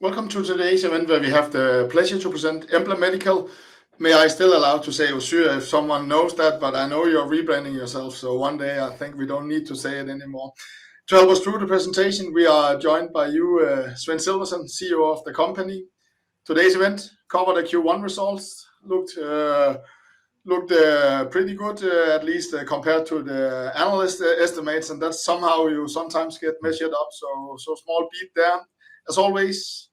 Welcome to today's event where we have the pleasure to present Embla Medical. May I still allow to say Össur if someone knows that, but I know you're rebranding yourself, so one day I think we don't need to say it anymore. To help us through the presentation, we are joined by you, Sven Silverson, CEO of the company. Today's event covered the Q1 results, looked pretty good, at least compared to the analyst estimates, and that's somehow you sometimes get measured up, so small beat there. As always,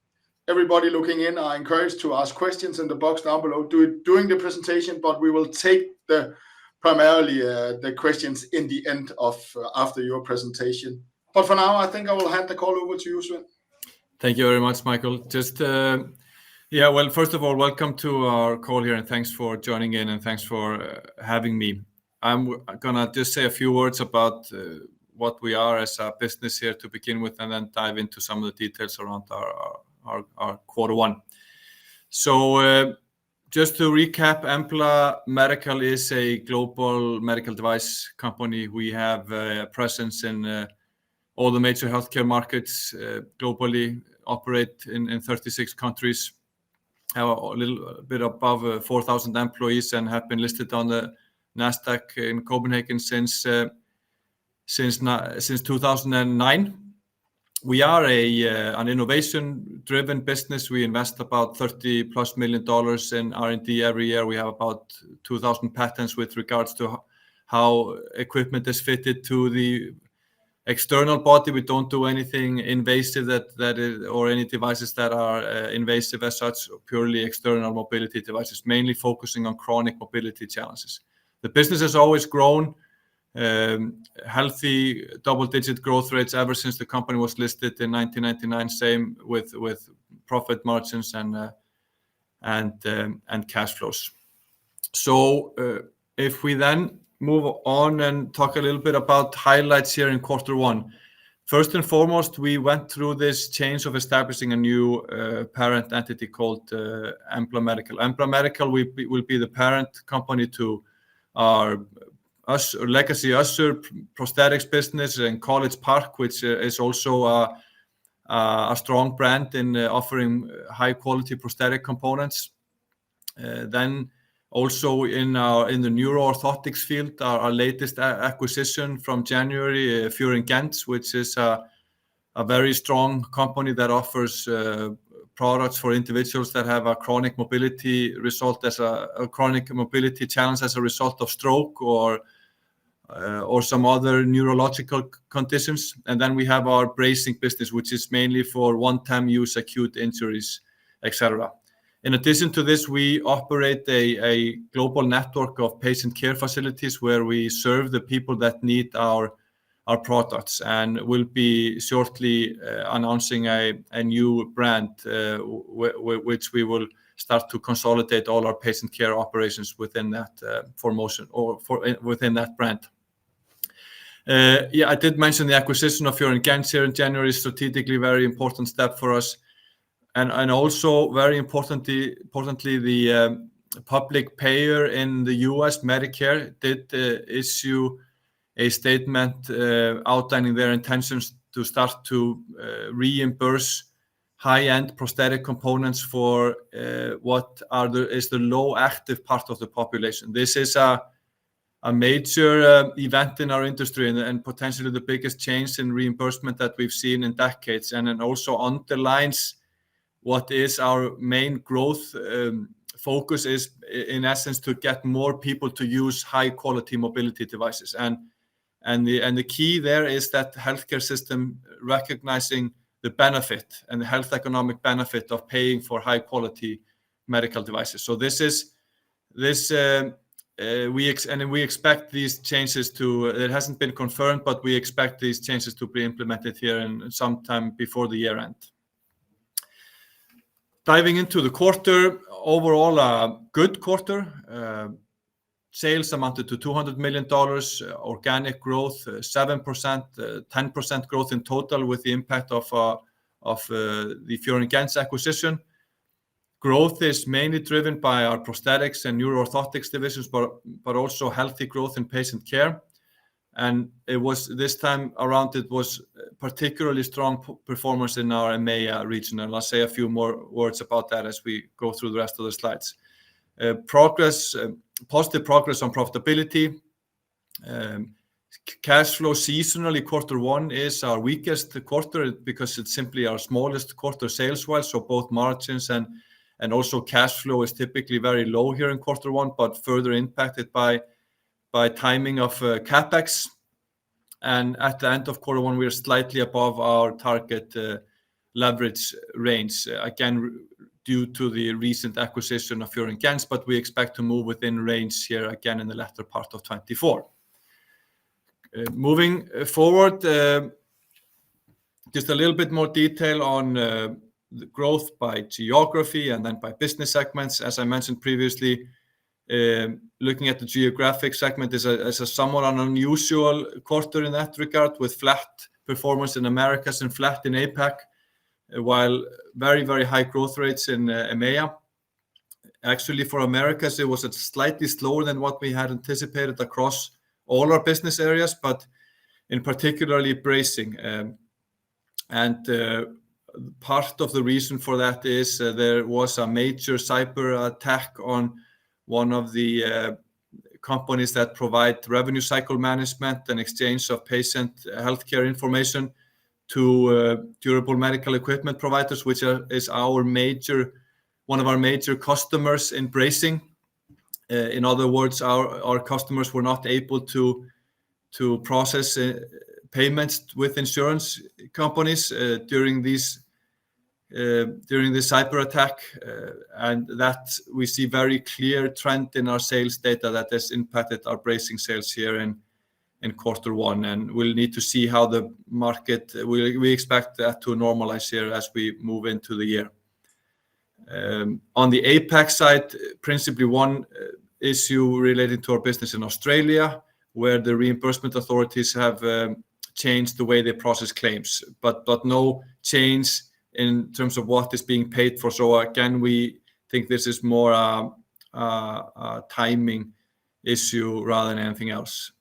everybody looking in are encouraged to ask questions in the box down below during the presentation, but we will take primarily the questions in the end of after your presentation. But for now, I think I will hand the call over to you, Sven. Thank you very much, Michael. Well, first of all, welcome to our call here, and thanks for joining in, and thanks for having me. I'm gonna just say a few words about what we are as a business here to begin with, and then dive into some of the details around our quarter one. So just to recap, Embla Medical is a global medical device company. We have a presence in all the major healthcare markets globally, operate in 36 countries, have a little bit above 4,000 employees, and have been listed on the Nasdaq in Copenhagen since 2009. We are an innovation-driven business. We invest about $30+ million in R&D every year. We have about 2,000 patents with regards to how equipment is fitted to the external body. We don't do anything invasive or any devices that are invasive as such, purely external mobility devices, mainly focusing on chronic mobility challenges. The business has always grown, healthy double-digit growth rates ever since the company was listed in 1999. Same with profit margins and cash flows. So if we then move on and talk a little bit about highlights here in quarter one. First and foremost, we went through this change of establishing a new parent entity called Embla Medical. Embla Medical will be the parent company to our legacy Össur prosthetics business in College Park, which is also a strong brand in offering high quality prosthetic components. Then also in the neuro-orthotics field, our latest acquisition from January, Gens, which is a very strong company that offers products for individuals that have a chronic mobility challenge as a result of stroke or some other neurological conditions. And then we have our bracing business, which is mainly for one-time use, acute injuries, etc. In addition to this, we operate a global network of patient care facilities where we serve the people that need our products, and we'll be shortly announcing a new brand which we will start to consolidate all our patient care operations within that within that brand. I did mention the acquisition of Gens here in January, strategically very important step for us. And also very importantly, the public payer in the US, Medicare, did issue a statement outlining their intentions to start to reimburse high-end prosthetic components for what is the low active part of the population. This is a major event in our industry, and potentially the biggest change in reimbursement that we've seen in decades, and then also underlines what is our main growth focus is, in essence, to get more people to use high quality mobility devices. And the key there is that healthcare system recognizing the benefit and the health economic benefit of paying for high quality medical devices. So we expect these changes to, it hasn't been confirmed, but we expect these changes to be implemented here in sometime before the year end. Diving into the quarter, overall a good quarter. Sales amounted to $200 million, organic growth 7%, 10% growth in total with the impact of the Gens acquisition. Growth is mainly driven by our prosthetics and neuro-orthotics divisions, but also healthy growth in patient care. And it was this time around, it was particularly strong performance in our EMEA region. And I'll say a few more words about that as we go through the rest of the slides. Positive progress on profitability. Cash flow seasonally, Q1 is our weakest quarter because it's simply our smallest quarter sales-wise. So both margins and also cash flow is typically very low here in Q1, but further impacted by timing of capex. And at the end of Q1, we are slightly above our target leverage range, again, due to the recent acquisition of Fjord & Gens, but we expect to move within range here again in the latter part of 2024. Moving forward, just a little bit more detail on the growth by geography and then by business segments. As I mentioned previously, looking at the geographic segment is a somewhat unusual quarter in that regard, with flat performance in Americas and flat in APAC, while very, very high growth rates in EMEA. Actually, for Americas, it was slightly slower than what we had anticipated across all our business areas, but in particularly bracing. Part of the reason for that is there was a major cyber attack on one of the companies that provide revenue cycle management and exchange of patient healthcare information to durable medical equipment providers, which is one of our major customers in bracing. In other words, our customers were not able to process payments with insurance companies during this cyber attack, and that we see very clear trend in our sales data that has impacted our bracing sales here in Q1, and we'll need to see how the market. We expect that to normalize here as we move into the year. On the APAC side, principally one issue related to our business in Australia, where the reimbursement authorities have changed the way they process claims, but no change in terms of what is being paid for. So again, we think this is more a timing issue rather than anything else.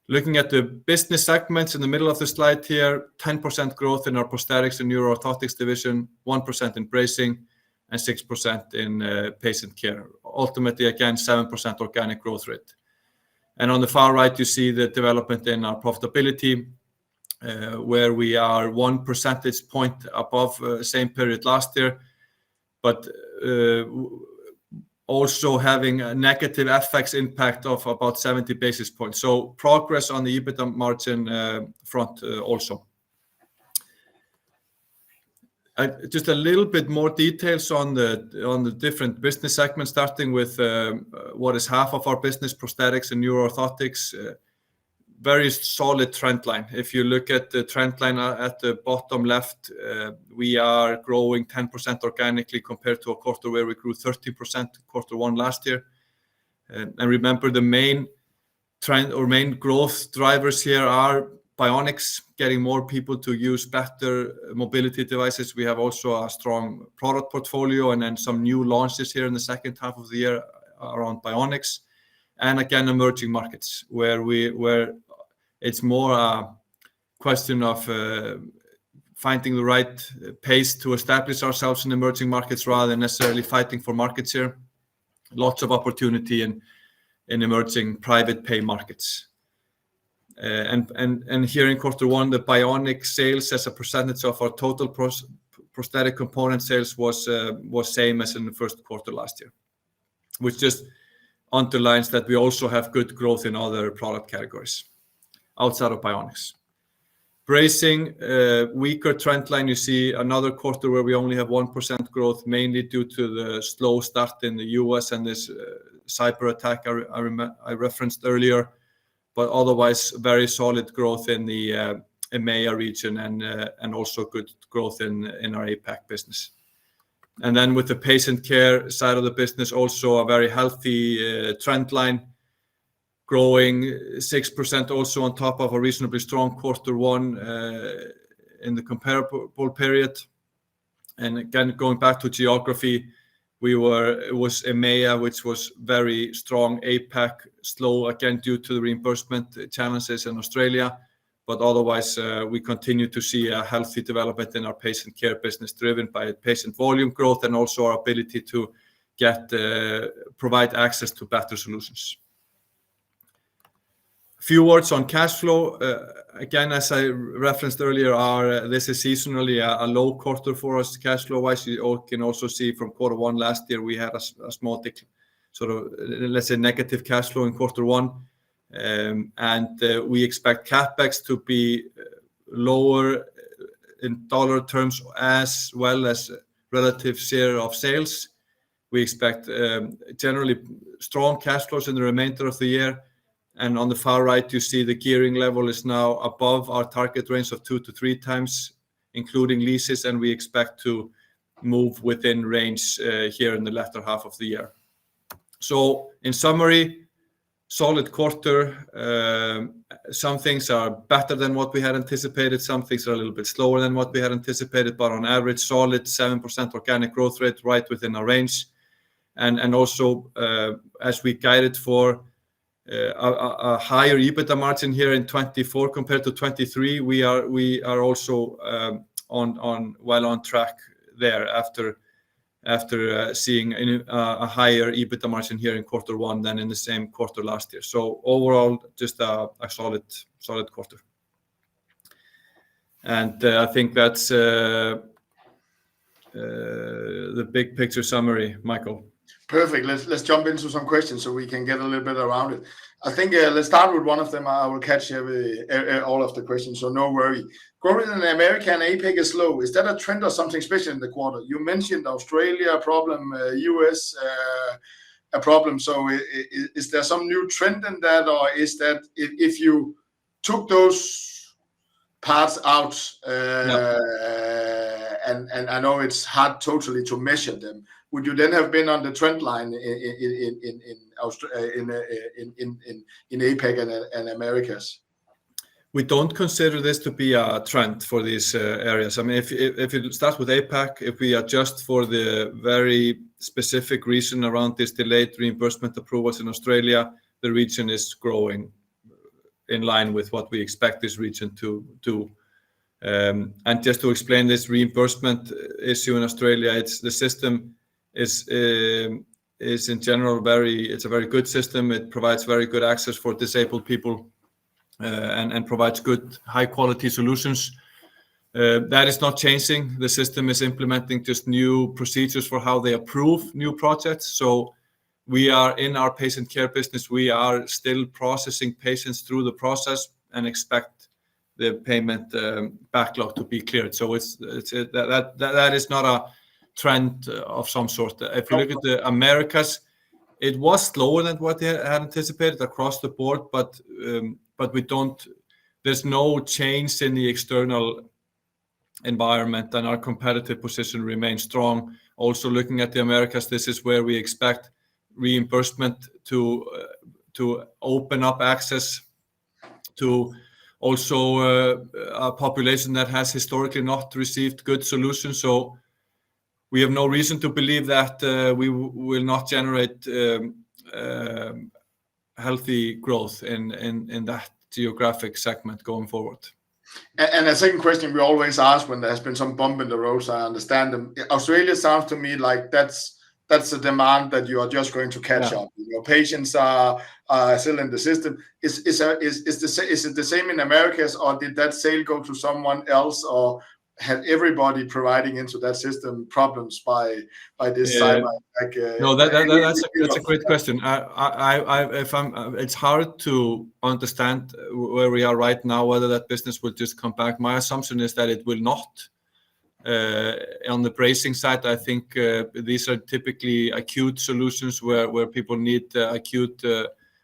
Looking at the business segments in the middle of the slide here, 10% growth in our prosthetics and neuro-orthotics division, 1% in bracing, and 6% in patient care. Ultimately, again, 7% organic growth rate. And on the far right, you see the development in our profitability, where we are 1 percentage point above same period last year, but also having a negative FX impact of about 70 basis points. So progress on the EBITDA margin front also. Just a little bit more details on the different business segments, starting with what is half of our business, prosthetics and neuro-orthotics. Very solid trend line. If you look at the trend line at the bottom left, we are growing 10% organically compared to a quarter where we grew 13% Q1 last year. And remember, the main trend or main growth drivers here are bionics, getting more people to use better mobility devices. We have also a strong product portfolio and then some new launches here in the second half of the year around bionics. And again, emerging markets, where it's more a question of finding the right pace to establish ourselves in emerging markets rather than necessarily fighting for market share. Lots of opportunity in emerging private pay markets. And here in Q1, the bionic sales as a percentage of our total prosthetic component sales was same as in the Q1 last year, which just underlines that we also have good growth in other product categories outside of bionics. Bracing, weaker trend line. You see another quarter where we only have 1% growth, mainly due to the slow start in the US and this cyber attack I referenced earlier, but otherwise very solid growth in the EMEA region and also good growth in our APAC business. And then with the patient care side of the business, also a very healthy trend line, growing 6% also on top of a reasonably strong Q1 in the comparable period. And again, going back to geography, It was EMEA, which was very strong, APAC slow again due to the reimbursement challenges in Australia, but otherwise we continue to see a healthy development in our patient care business driven by patient volume growth and also our ability to provide access to better solutions. Few words on cash flow. Again, as I referenced earlier, this is seasonally a low quarter for us cash flow-wise. You can also see from quarter one last year, we had a small let's say negative cash flow in quarter one. We expect CapEx to be lower in dollar terms as well as relative share of sales. We expect generally strong cash flows in the remainder of the year. And on the far right, you see the gearing level is now above our target range of 2 to 3 times, including leases, and we expect to move within range here in the latter half of the year. So in summary, solid quarter. Some things are better than what we had anticipated. Some things are a little bit slower than what we had anticipated, but on average, solid 7% organic growth rate right within our range. And also, as we guided for a higher EBITDA margin here in 24 compared to 23, we are also well on track there after seeing a higher EBITDA margin here in quarter one than in the same quarter last year. So overall, just a solid quarter. And I think that's the big picture summary, Michael. Perfect. Let's jump into some questions so we can get a little bit around it. I think let's start with one of them. I will catch all of the questions, so no worry. Growth in America and APAC is low. Is that a trend or something special in the quarter? You mentioned Australia a problem, US a problem. So is there some new trend in that, or is that if you took those parts out, and I know it's hard totally to measure them, would you then have been on the trend line in APAC and Americas? We don't consider this to be a trend for these areas. I mean, if you start with APAC, if we adjust for the very specific reason around this delayed reimbursement approvals in Australia, the region is growing in line with what we expect this region to do. And just to explain this reimbursement issue in Australia, the system is in general it's a very good system. It provides very good access for disabled people and provides good high quality solutions. That is not changing. The system is implementing just new procedures for how they approve new projects. So we are in our patient care business. We are still processing patients through the process and expect the payment backlog to be cleared. So that is not a trend of some sort. If you look at the Americas, it was slower than what they had anticipated across the board, but there's no change in the external environment, and our competitive position remains strong. Also looking at the Americas, this is where we expect reimbursement to open up access to also a population that has historically not received good solutions. So we have no reason to believe that we will not generate healthy growth in that geographic segment going forward. And a second question we always ask when there has been some bump in the road, so I understand them. Australia sounds to me like that's a demand that you are just going to catch up. Your patients are still in the system. Is it the same in Americas, or did that sale go to someone else, or had everybody providing into that system problems by this cyber attack? No, that's a great question. It's hard to understand where we are right now, whether that business will just come back. My assumption is that it will not. On the bracing side, I think these are typically acute solutions where people need acute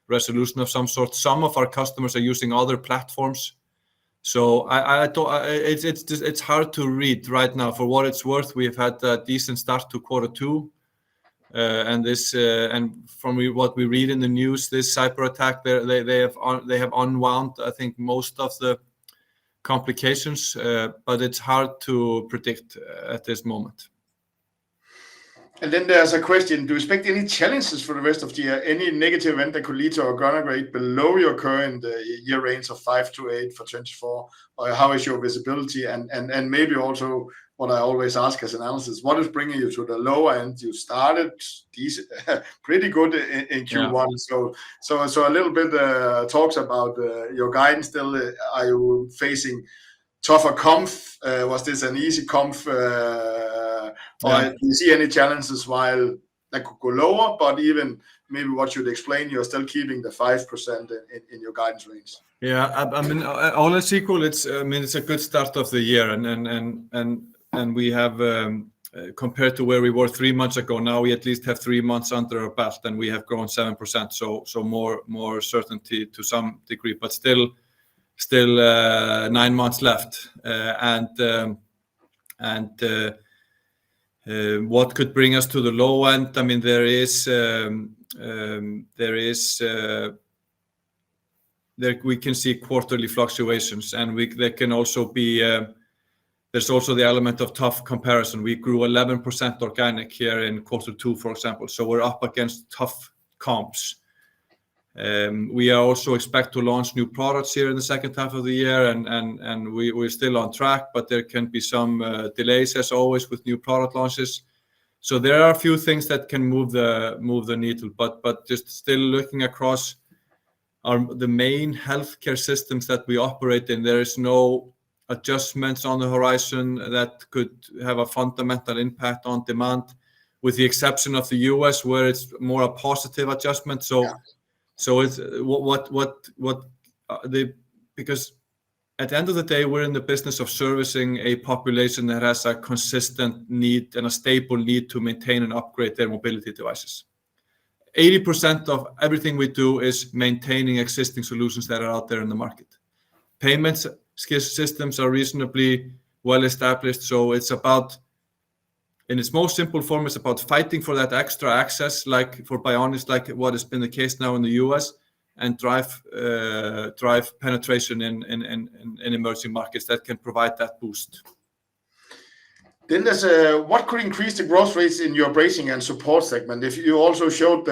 resolution of some sort. Some of our customers are using other platforms. So it's hard to read right now. For what it's worth, we've had a decent start to quarter two, and from what we read in the news, this cyber attack, they have unwound, I think, most of the complications, but it's hard to predict at this moment. And then there's a question, do you expect any challenges for the rest of the year? Any negative event that could lead to organic rate below your current year range of 5 to 8 for 24? Or how is your visibility? And maybe also what I always ask as an analyst, what is bringing you to the lower end? You started pretty good in Q1. Yeah. So a little bit talks about your guidance still. Are you facing tougher comp? Was this an easy comp? Or do you see any challenges while that could go lower, but even maybe what you'd explain, you're still keeping the 5% in your guidance range? Yeah, I mean, all else equal, it's a good start of the year, and we have compared to where we were 3 months ago. Now we at least have 3 months under our belt, and we have grown 7%. So more certainty to some degree, but still 9 months left, what could bring us to the low end? I mean, we can see quarterly fluctuations, and there can also be there's also the element of tough comparison. We grew 11% organic here in Q2, for example, so we're up against tough comps. We also expect to launch new products here in the second half of the year, and we're still on track, but there can be some delays as always with new product launches. So there are a few things that can move the needle, but just still looking across the main healthcare systems that we operate in, there is no adjustments on the horizon that could have a fundamental impact on demand, with the exception of the US, where it's more a positive adjustment. So it's because at the end of the day, we're in the business of servicing a population that has a consistent need and a stable need to maintain and upgrade their mobility devices. 80% of everything we do is maintaining existing solutions that are out there in the market. Payments systems are reasonably well established, so it's about, in its most simple form, it's about fighting for that extra access, like for Bionics, like what has been the case now in the US, and drive penetration in emerging markets that can provide that boost. Then there's what could increase the growth rates in your bracing and support segment? If you also showed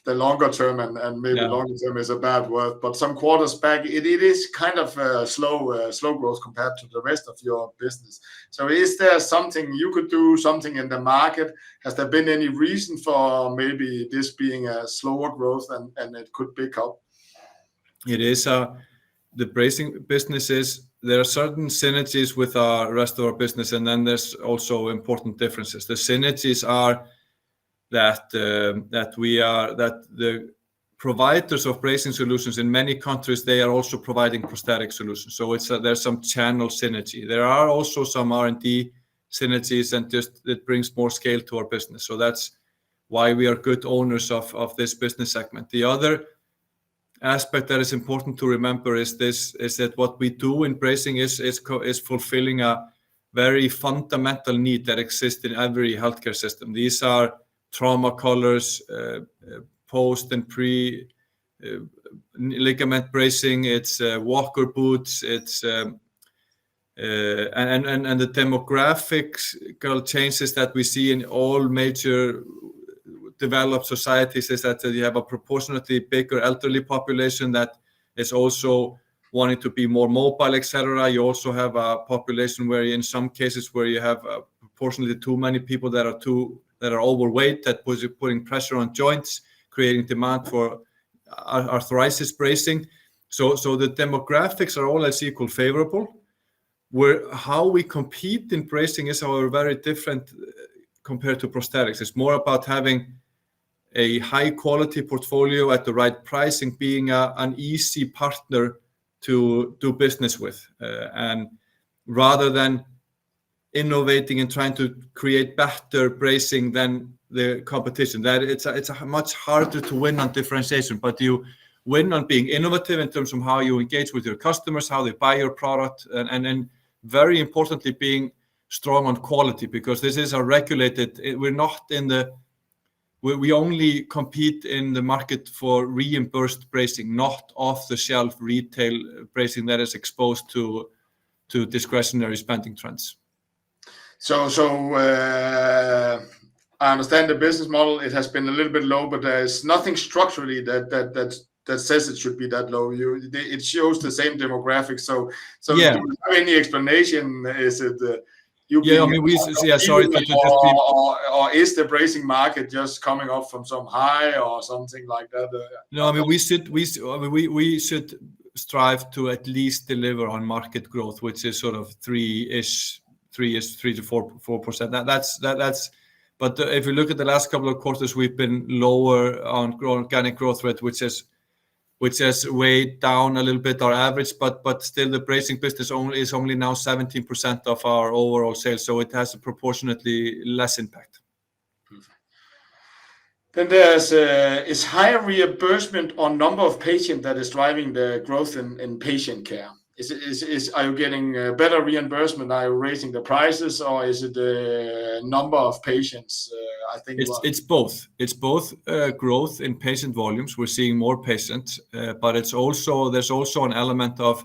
the longer term, and maybe longer term is a bad word, but some quarters back, it is kind of slow growth compared to the rest of your business. So is there something you could do, something in the market? Has there been any reason for maybe this being a slower growth and it could pick up? It is the bracing businesses. There are certain synergies with the rest of our business, and then there's also important differences. The synergies are that the providers of bracing solutions in many countries, they are also providing prosthetic solutions. So there's some channel synergy. There are also some R&D synergies, and just it brings more scale to our business. So that's why we are good owners of this business segment. The other aspect that is important to remember is that what we do in bracing is fulfilling a very fundamental need that exists in every healthcare system. These are trauma collars, post and pre ligament bracing. It's walker boots. It's and the demographic changes that we see in all major developed societies is that you have a proportionately bigger elderly population that is also wanting to be more mobile, etc. You also have a population where, in some cases, where you have proportionally too many people that are overweight, that putting pressure on joints, creating demand for arthritis bracing. So the demographics are all else equal favorable. How we compete in bracing is, however, very different compared to prosthetics. It's more about having a high quality portfolio at the right pricing, being an easy partner to do business with, and rather than innovating and trying to create better bracing than the competition. That it's much harder to win on differentiation, but you win on being innovative in terms of how you engage with your customers, how they buy your product, and very importantly, being strong on quality, because this is a regulated. We're not in the. We only compete in the market for reimbursed bracing, not off-the-shelf retail bracing that is exposed to discretionary spending trends. So I understand the business model. It has been a little bit low, but there's nothing structurally that says it should be that low. It shows the same demographics. So Yeah. do you have any explanation? Is it you Yeah, I being mean, sorry to just be... or is the bracing market just coming up from some high or something like that? No, I mean, we should strive to at least deliver on market growth, which is sort of 3 to 4%. That's. But if you look at the last couple of quarters, we've been lower on organic growth rate, which has weighed down a little bit our average. But still, the bracing business is only now 17% of our overall sales, so it has a proportionately less impact. Then there's is higher reimbursement on number of patients that is driving the growth in patient care. Are you getting better reimbursement? Are you raising the prices, or is it the number of patients? I think it's both. It's both growth in patient volumes. We're seeing more patients, but there's also an element of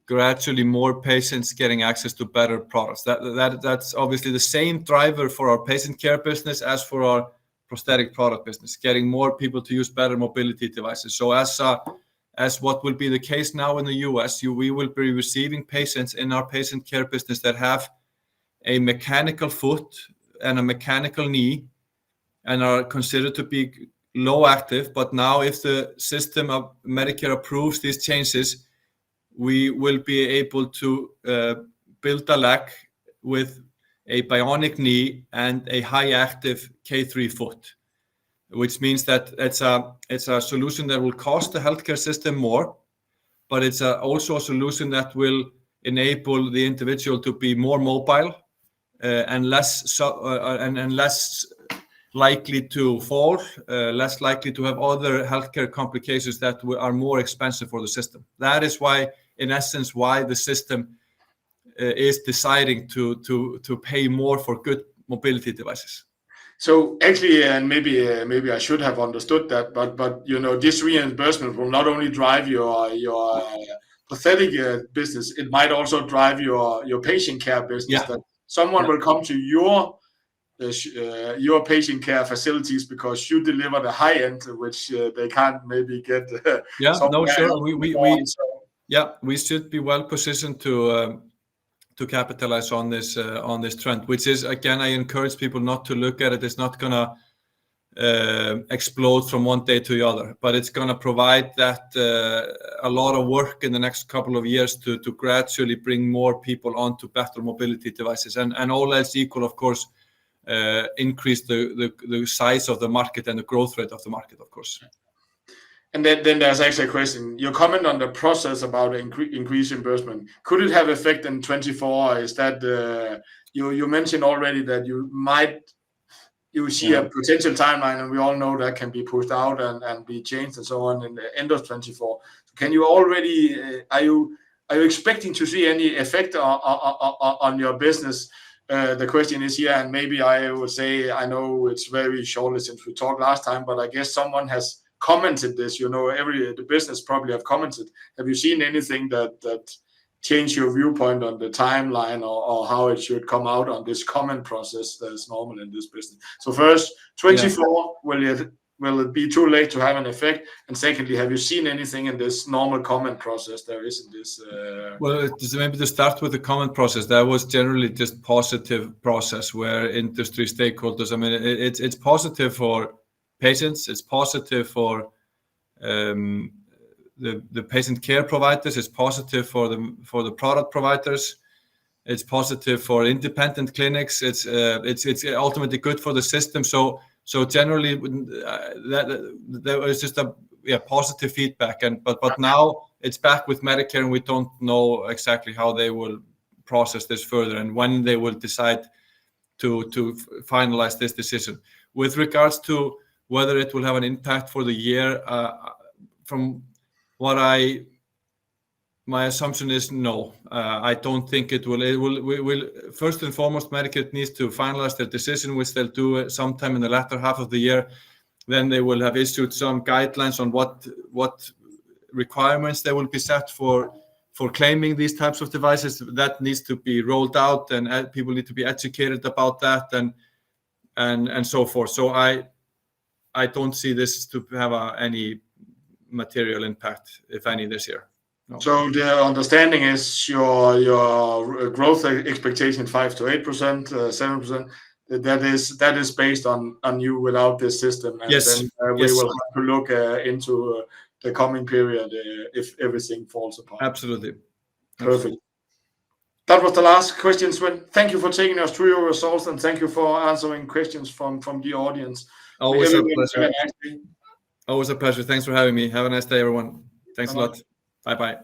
gradually more patients getting access to better products. That's obviously the same driver for our patient care business as for our prosthetic product business, getting more people to use better mobility devices. So as what will be the case now in the US, we will be receiving patients in our patient care business that have a mechanical foot and a mechanical knee and are considered to be low active. But now if the system of Medicare approves these changes, we will be able to build a leg with a bionic knee and a high active K3 foot, which means that it's a solution that will cost the healthcare system more, but it's also a solution that will enable the individual to be more mobile and less likely to fall, less likely to have other healthcare complications that are more expensive for the system. That is why, in essence, why the system is deciding to pay more for good mobility devices. So actually, and maybe I should have understood that, but this reimbursement will not only drive your prosthetic business, it might also drive your patient care business. Yeah. That someone will come to your patient care facilities because you deliver the high end, which they can't maybe get. We should be well positioned to capitalize on this trend, which is, again, I encourage people not to look at it. It's not gonna explode from one day to the other, but it's gonna provide that a lot of work in the next couple of years to gradually bring more people onto better mobility devices, and all else equal, of course, increase the size of the market and the growth rate of the market, of course. And then there's actually a question. Your comment on the process about increased reimbursement, could it have effect in 2024? Is that you mentioned already that you see a potential timeline, and we all know that can be pushed out and be changed and so on in the end of 2024. Can you already are you expecting to see any effect on your business? The question is here, and maybe I would say, I know it's very shortly since we talked last time, but I guess someone has commented this. The business probably have commented. Have you seen anything that changed your viewpoint on the timeline or how it should come out on this comment process that is normal in this business? So first, 2024, will it be too late to have an effect? And secondly, have you seen anything in this normal comment process there is in this? Well, maybe to start with the comment process, that was generally just positive process where industry stakeholders, I mean, it's positive for patients, it's positive for the patient care providers, it's positive for the product providers, it's positive for independent clinics, it's ultimately good for the system. So generally, there was just a positive feedback, but now it's back with Medicare, and we don't know exactly how they will process this further and when they will decide to finalize this decision. With regards to whether it will have an impact for the year, from what my assumption is no. I don't think it will. We will first and foremost, Medicare needs to finalize their decision, which they'll do sometime in the latter half of the year. Then they will have issued some guidelines on what requirements they will be set for for claiming these types of devices. That needs to be rolled out, and people need to be educated about that, and so forth. So I don't see this to have any material impact, if any, this year. No. So the understanding is your growth expectation 5 to 8%, 7%. That is based on you without this system, and Yes. then we will have to look into the coming period if everything falls apart. Absolutely. Perfect. That was the last question, Sven. Thank you for taking us through your results, and thank you for answering questions from the audience. Always a pleasure. Always a pleasure. Thanks for having me. Have a nice day, everyone. Thanks a lot. Bye-bye.